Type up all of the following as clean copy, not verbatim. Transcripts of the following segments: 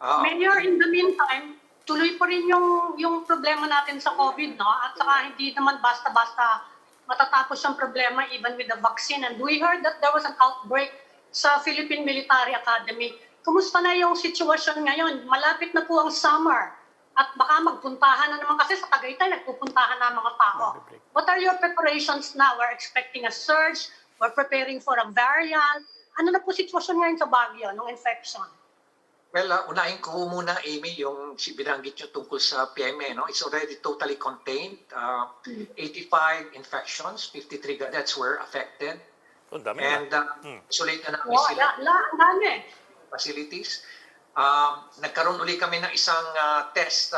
Mayor, in the meantime, tuloy pa rin yung problema natin sa COVID, no? At saka hindi naman basta-basta matatapos yung problema even with the vaccine. And we heard that there was an outbreak sa Philippine Military Academy. Kumusta na yung sitwasyon ngayon? Malapit na po ang summer. At baka magpuntahan na naman kasi sa Tagaytay, nagpupuntahan na mga tao. What are your preparations now? We're expecting a surge. We're preparing for a variant. Ano na po sitwasyon ngayon sa Baguio, ng infection? Well, unahin ko muna, Amy, yung binanggit nyo tungkol sa PMA. No? It's already totally contained. 85 infections, 53 cadets were affected. And isolate na namin sila. Ang dami. Facilities. Nagkaroon uli kami ng isang test,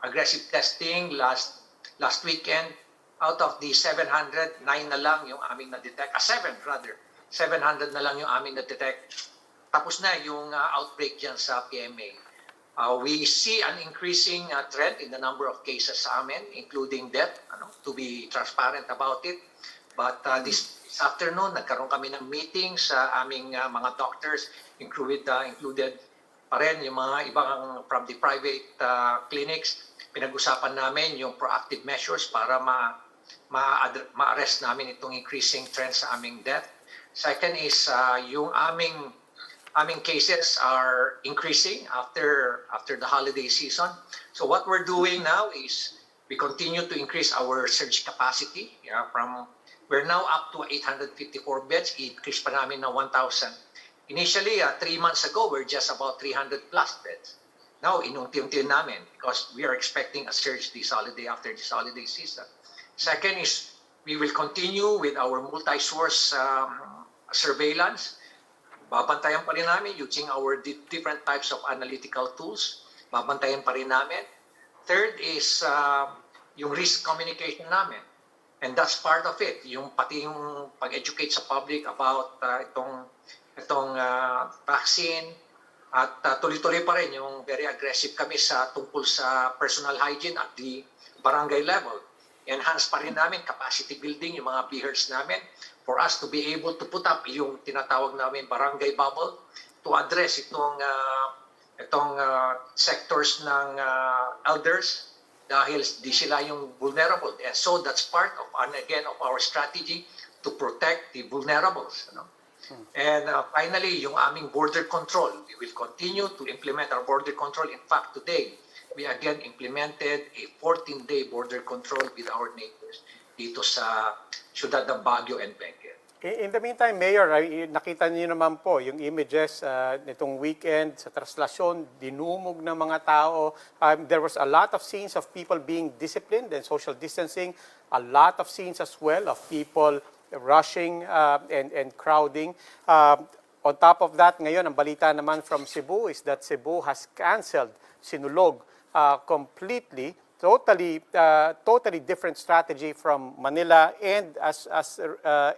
aggressive testing last weekend. Out of the 700, 9 na lang yung aming na-detect. 7 rather. 700 na lang yung aming na-detect. Tapos na yung outbreak dyan sa PMA. We see an increasing trend in the number of cases sa amin, including death, to be transparent about it. But this afternoon, nagkaroon kami ng meeting sa aming mga doctors, included pa rin yung mga ibang from the private clinics. Pinag-usapan namin yung proactive measures para ma-arrest namin itong increasing trend sa aming death. Second is yung aming cases are increasing after the holiday season. So what we're doing now is we continue to increase our surge capacity. We're now up to 854 beds. I-increase pa namin na 1,000. Initially, 3 months ago, we're just about 300 plus beds. Now, inunti-unti namin because we are expecting a surge after this holiday season. Second is we will continue with our multi-source surveillance. Babantayan pa rin namin using our different types of analytical tools. Babantayan pa rin namin. Third is yung risk communication namin. And that's part of it. Pati yung pag-educate sa public about itong vaccine. At tuloy-tuloy pa rin yung very aggressive kami tungkol sa personal hygiene at the barangay level. Enhance pa rin namin capacity building yung mga BHERs namin for us to be able to put up yung tinatawag namin barangay bubble to address itong sectors ng elders dahil di sila yung vulnerable. And so that's part of our strategy to protect the vulnerables. And finally, yung aming border control. We will continue to implement our border control. In fact, today, we again implemented a 14-day border control with our neighbors dito sa siyudad ng Baguio and Benguet. In the meantime, Mayor, nakita niyo naman po yung images nitong weekend sa traslasyon, dinumog ng mga tao. There was a lot of scenes of people being disciplined and social distancing, a lot of scenes as well of people rushing and crowding. On top of that, ngayon, ang balita naman from Cebu is that Cebu has canceled, sinulog completely, totally different strategy from Manila. And as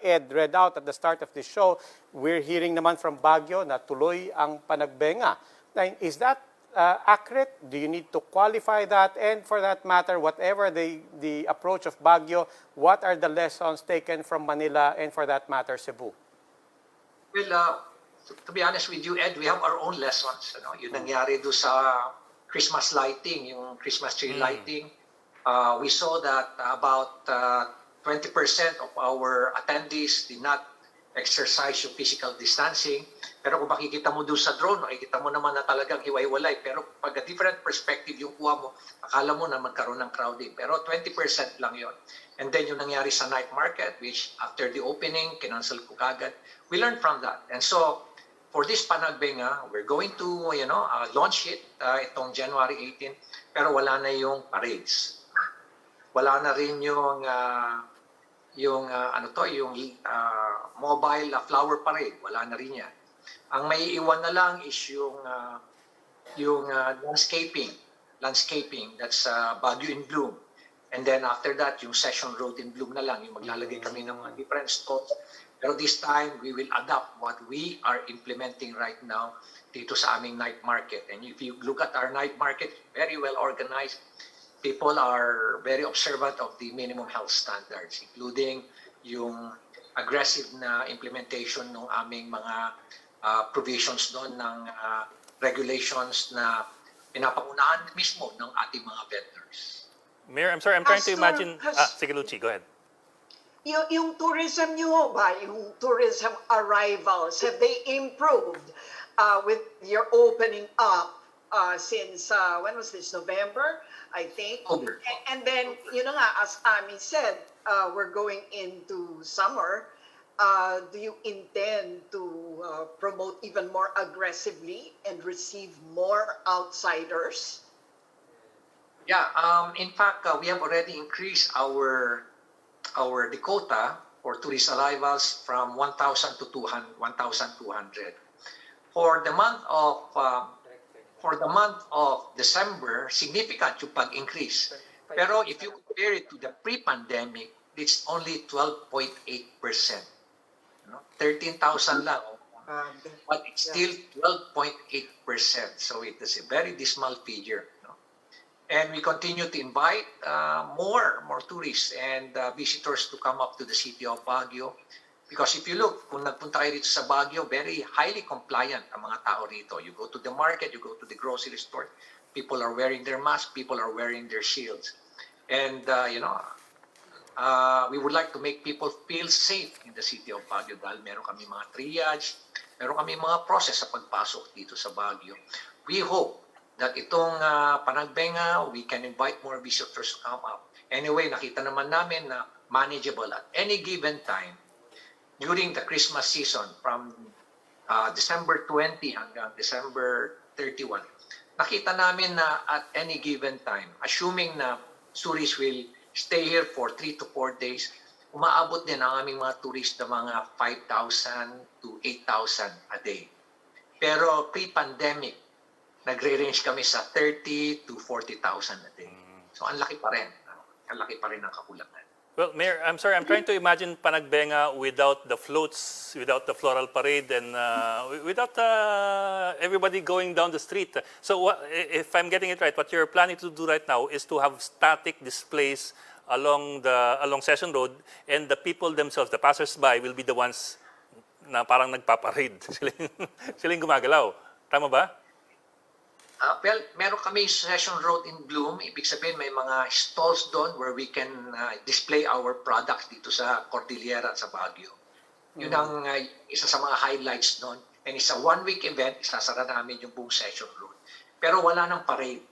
Ed read out at the start of the show, we're hearing naman from Baguio na tuloy ang Panagbenga. Is that accurate? Do you need to qualify that? And for that matter, whatever the approach of Baguio, what are the lessons taken from Manila and for that matter, Cebu? Well, to be honest with you, Ed, we have our own lessons. Yung nangyari doon sa Christmas lighting, yung Christmas tree lighting, we saw that about 20% of our attendees did not exercise yung physical distancing. Pero kung makikita mo doon sa drone, makikita mo naman na talagang hiwa-hiwalay. Pero pag a different perspective yung kuha mo, akala mo na magkaroon ng crowding. Pero 20% lang yon. And then yung nangyari sa night market, which after the opening, kinancel ko kagad. We learned from that. And so, for this Panagbenga, we're going to launch it itong January 18, pero wala na yung parades. Wala na rin yung mobile flower parade. Wala na rin yan. Ang may iwan na lang is yung landscaping. That's Baguio in Bloom. And then after that, yung Session Road in Bloom na lang. Yung maglalagay kami ng mga different spots. Pero this time, we will adopt what we are implementing right now dito sa aming night market. And if you look at our night market, very well organized. People are very observant of the minimum health standards, including yung aggressive na implementation ng aming mga provisions doon ng regulations na pinapangunahan mismo ng ating mga vendors. Mayor, I'm sorry, I'm trying to imagine... Has- sige, Lucy, go ahead. Yung tourism nyo ba, yung tourism arrivals, have they improved with your opening up since, when was this, November, I think? October. And then, yun na nga, as Ami said, we're going into summer. Do you intend to promote even more aggressively and receive more outsiders? Yeah, in fact, we have already increased our quota for tourist arrivals from 1,000 to 1,200. For the month of December, significant yung pag-increase. Pero if you compare it to the pre-pandemic, it's only 12.8%. 13,000 lang, but it's still 12.8%. So it is a very dismal figure. And we continue to invite more tourists and visitors to come up to the city of Baguio. Because if you look, kung nagpunta kayo dito sa Baguio, very highly compliant ang mga tao rito. You go to the market, you go to the grocery store, people are wearing their masks, people are wearing their shields. And, we would like to make people feel safe in the city of Baguio dahil meron kami mga triage, meron kami mga process sa pagpasok dito sa Baguio. We hope that itong Panagbenga, we can invite more visitors to come up. Anyway, nakita naman namin na manageable at any given time during the Christmas season from December 20 hanggang December 31. Nakita namin na at any given time, assuming na tourists will stay here for 3 to 4 days, umaabot din ang aming mga tourists na mga 5,000 to 8,000 a day. Pero pre-pandemic, nagre-range kami sa 30 to 40,000 a day. So ang laki pa rin. Ang laki pa rin ng kakulangan. Well, Mayor, I'm sorry, I'm trying to imagine Panagbenga without the floats, without the floral parade, and without everybody going down the street. So if I'm getting it right, what you're planning to do right now is to have static displays along Session Road, and the people themselves, the passers-by, will be the ones na parang nagpaparade. Sila yung gumagalaw. Tama ba? Well, meron kami Session Road in Bloom. Ibig sabihin, may mga stalls doon where we can display our products dito sa Cordillera at sa Baguio. Yun ang isa sa mga highlights doon. And it's a one-week event. Isasara namin yung buong Session Road. Pero wala nang parade.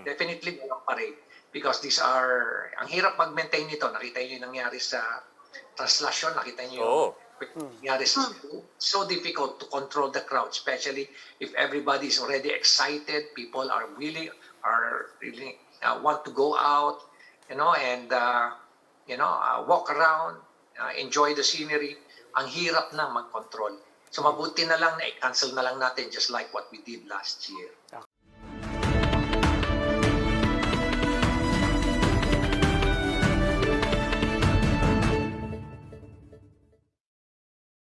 Definitely walang parade. Because these are, ang hirap mag-maintain nito. Nakita niyo yung nangyari sa Translasyon. Nakita niyo yung nangyari sa Cebu. So difficult to control the crowd, especially if everybody is already excited. People are really want to go out, and walk around, enjoy the scenery. Ang hirap na mag-control. So mabuti na lang na i-cancel na lang natin just like what we did last year.